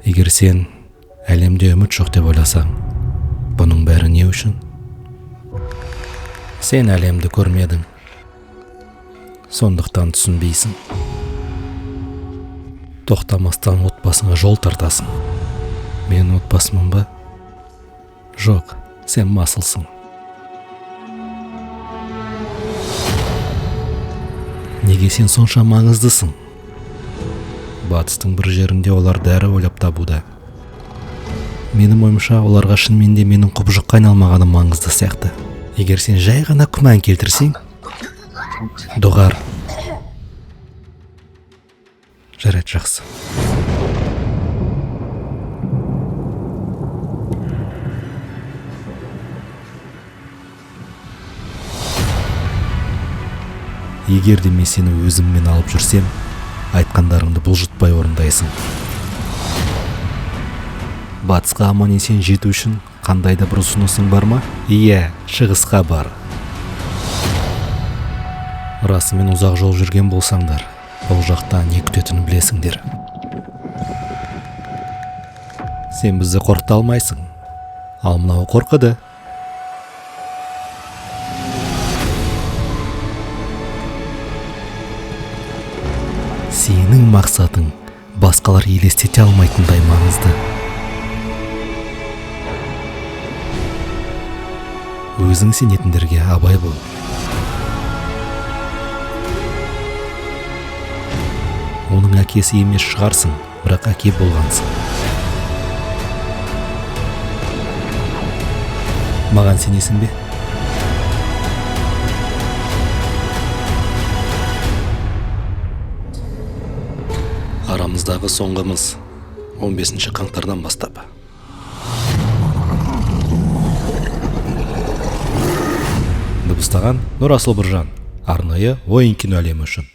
Егер сен әлемде үміт жоқ деп ойласаң, бұның бәрі не үшін? Сен әлемді көрмедің, сондықтан түсінбейсің. Тоқтамастан отбасыңа жол тартасың. Мен отбасымын ба? Жоқ, сен масылсың. Неге сен сонша маңыздысың? Батыстың бір жерінде олар дәрі ойлап табуда. Менің ойымша, оларға шынымен де менің құбыжыққа айналмағаным маңызды сияқты. Егер сен жай ғана күмән келтірсең, доғар. Жарайды, жақсы. Егер де мен сені өзіммен алып жүрсем, айтқандарыңды бұлжытпай орындайсың. Батысқа аман-есен жету үшін қандай да бір ұсынысың бар ма? Иә, шығысқа бар. Расымен ұзақ жол жүрген болсаңдар, бұл жақта не күтетінін білесіңдер. Сен бізді қорқыта алмайсың, ал мынау қорқыды. Сенің мақсатың басқалар елестете алмайтындай маңызды. Өзің сенетіндерге абай бол. Оның әкесі емес шығарсың, бірақ әке болғансың. Маған сенесің бе? Арамыздағы соңғымыз 15 қаңтардан бастап. Дыбыстаған Нұрасыл Біржан, арнайы ойын кино әлемі үшін.